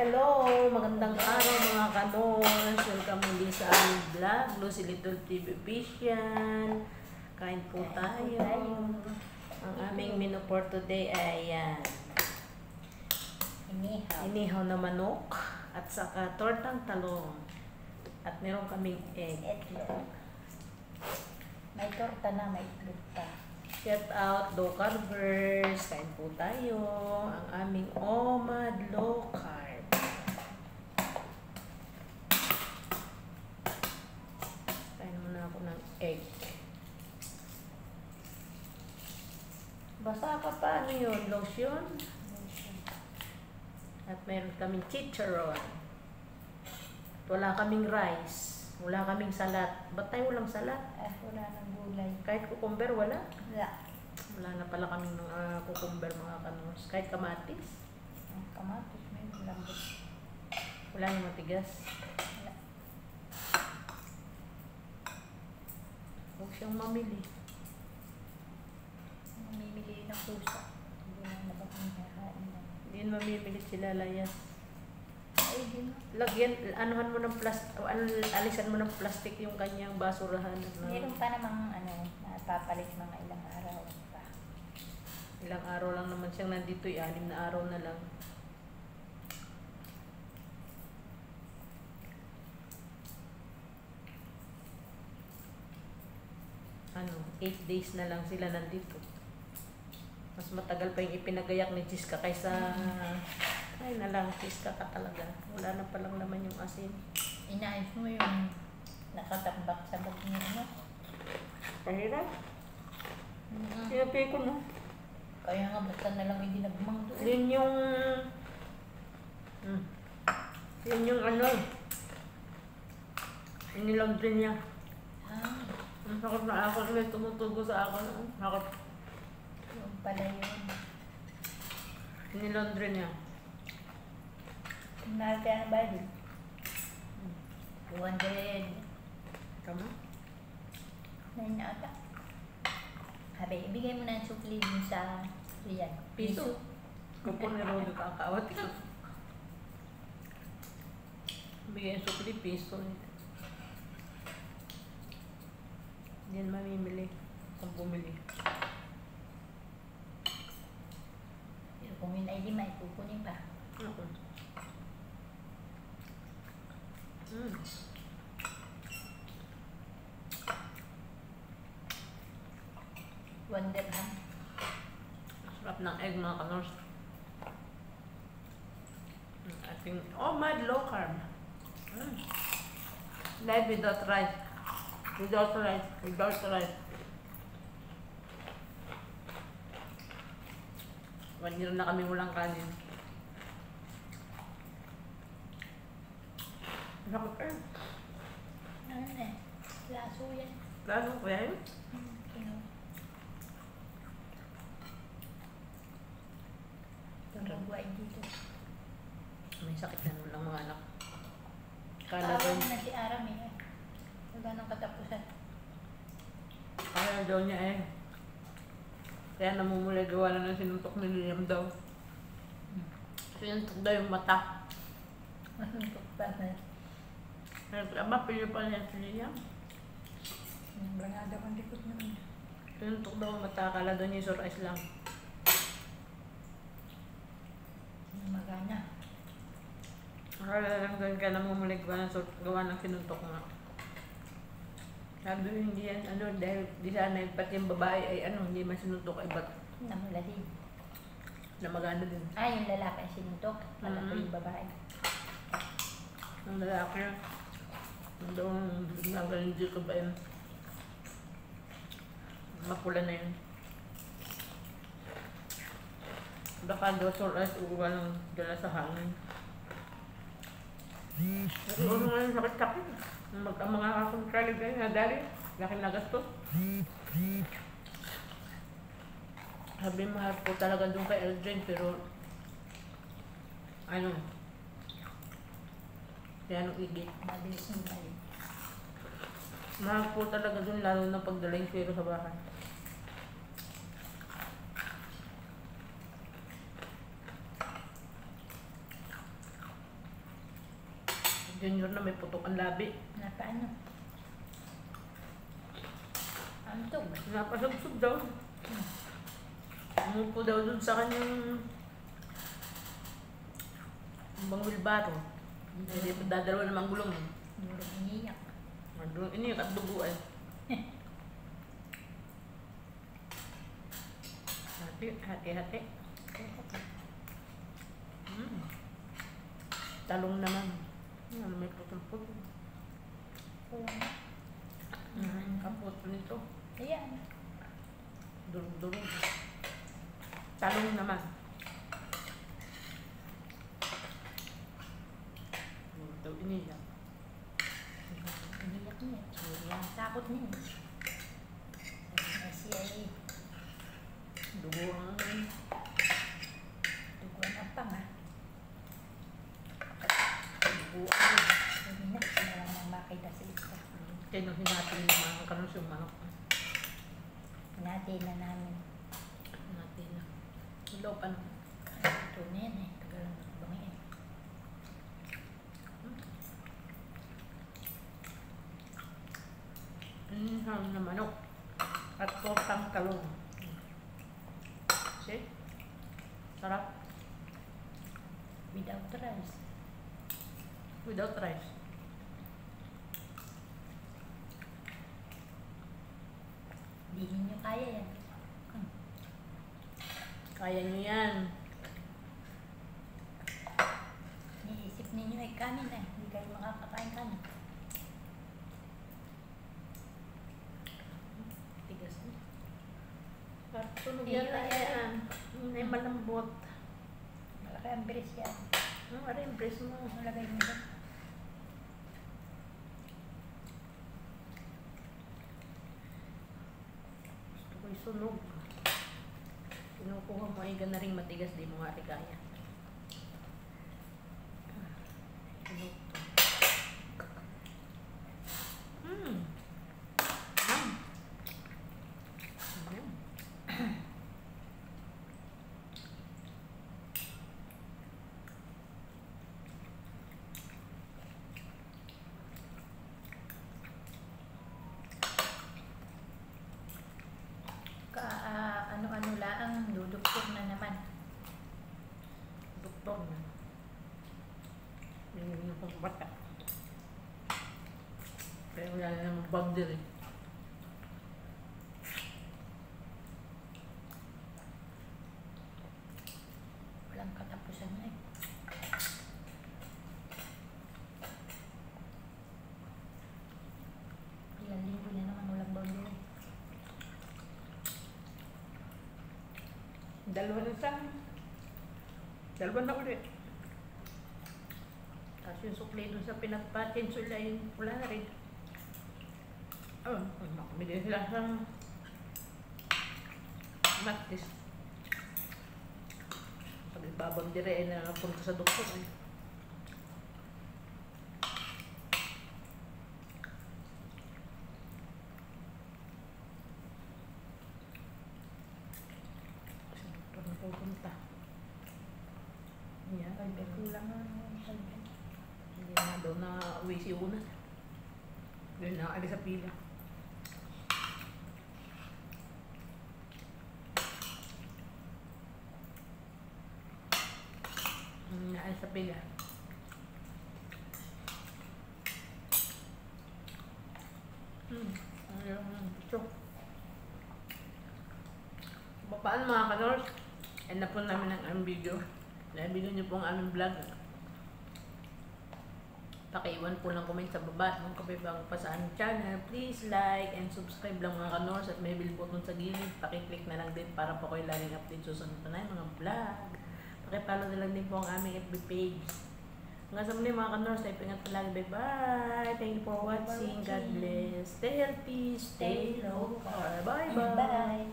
Hello! Magandang araw mga kanons! Welcome muli sa aming vlog, Lucy Little TV Official. Kain po tayo. Ang aming menu for today ay inihaw na manok at saka tortang talong. At meron kaming egg. May torta na, may itlog pa. Shout out low carbers. Kain po tayo. Ang aming OMAD low carb. Kain muna ako ng egg. Basa ka pa. Ano yun? Lotion? At meron kaming chicharon. At wala kaming rice. Wala kaming salat. Ba't tayo walang salat? Wala nang gulay. Kahit cucumber, wala? Wala. Wala na pala kaming cucumber mga kanors. Kahit kamatis. Ang kamatis, may lambot. Wala nang matigas. Wala. Huwag siyang mamili. Mamimili ng pusa. Hindi na nabakang na. Hindi mamimili sila layas. Ay, di mo. Lagyan, anuhan mo ng plastic, alisan mo ng plastic yung kanyang basurahan. Meron pa namang napapalit mga ilang araw pa. Ilang araw lang naman siyang nandito, 6 na araw na lang. Ano, 8 days na lang sila nandito. Mas matagal pa yung ipinagayak ni Jiska kaysa ay na lang, Jiska ka talaga. Wala na palang naman yung asin. Inayos mo yung nakatambak sa bag niya, ano? Kahirap. Sinabi ko no. Kaya nga, basta na lang hindi nagmang doon. Yun yung yun yung ano inilaundry niya. Ang sakit na ako, may tumutugo sa akin. Sakit. Yung pala yun. Inilaundry niya. Mahal kaya ng bayad. 200. Tama? 9 na ata. Sabi, ibigay mo na ang sukli dun sa riyan. Piso. Kupon ni Rodo kakawat ka. Bigyan sukli, piso. Hindi yan mamimili. Kung bumili. Pero kung yun ay lima, ipupunin pa. Ako. Wonderham. Sarap ng egg mga kanors. Ating OMAD low carb. Live without rice. Without rice. Without rice. 1 year na kami walang kanin. Sakit eh. Ano na eh? Laso yan. Lalo ko yan. Kino. Tumagway dito. May sakit na lang mga anak. Kala Kala na si Aram eh. Wala nang katapusan. Kaya daw niya eh. Kaya namumulay gawa na ng sinuntok ni Liam daw. Sinuntok daw yung mata. Manuntok pa na. Ama, pili pa niya si Liam. Bangada kong likod naman. Sinuntok daw ang mata. Kala daw niya sore eyes lang. Magana. Akala lang doon ka namumulay gawa ng sinuntok nga. Sabi doon hindi yan, dahil di sana pati yung babae ay hindi masinuntok ay ba't Namuladi. na magana din. Yung lalaki ang sinuntok. Wala ko yung babae. Ang lalaki, doon nagaling ko ba yun? Mapula na yun. Baka daw sore eyes uwa ng dala sa hangin. Ano nga yung sakit-sakit? Ang mga kakontrali kayo, nadali. Laki na gastos. Sabi mahal po talaga doon kay Eldrin, pero kaya nung igit. Mabilis yung balik. Mahal po talaga doon, lalo na pagdala yung pero sa bahay. Junior na may putok ang labi. Napaano? Antog. Napasubsob daw. Umupo daw dun sa kanyang bang wilbaro. Hindi pa dadalawa namang gulong. Durog iniyak. Doon ini at dugo ay. Hati. Talong naman. Ano may putol-putol. Kaputol nito. Ayan. Durog-durog. Talong naman. Ito iniyak. Iniyak niya. Takot niya. CIA. Dugo ang Duguan ang panga. dugo ang Sabi na, wala nang makita sa isa. kinuhin natin yung mga kanus yung manok. Natin na namin. Natin na. Ilaw pa naman. Ito na yan eh. Tagal ang bangi eh. Na manok. At tortang talong. See? Sarap. Without rice. Without rice. Hindi ninyo kaya yan. Kaya nyo yan. Niisip ninyo ay kanin eh. Hindi kayo makakakain kanin. Tigas na. Parang tunog Iyo, yan. Ayan. Ay malambot. Malaki ang bilis yan. Ano yung breast mo? Malagay mo doon. Gusto ko isunog. Kinukuha mo ay na rin matigas. Di mo nga rin kaya. Sunog to. Ano-ano laang duduktok na naman. Doktor na. Yung pang bata. Kaya wala na namang boundary. Walang katapusan na eh. Ilang linggo na naman walang boundary. Dalawa na sa dalawa na ulit. Tapos yung sukli doon sa pinagpatin sila yung wala na rin. Oh, makamili sila sa matis. Pag ibabang dire ay nakapunta sa doktor eh. Pupunta. Yeah, Ay, kulang nga naman siya. hindi na daw na uwi si Una. Yun na, alis sa pila. Naalis sa pila. Ito. Paano mga kanors? End na po namin ang aming video. Naibigan niyo po ang aming vlog. Pakiiwan po ng comment sa baba kung kabibago pa sa aming channel. Please like and subscribe lang mga kanors at may bell button sa gilid. Pakiclick na lang din para po kayo laging update sa susunod na mga vlog. Pakipollow na lang din po ang aming FB page. Hanggang sa muli mga kanors, tayo pingat palagi. Bye-bye! Thank you for watching. God bless. Stay healthy, stay local. Bye-bye! Bye!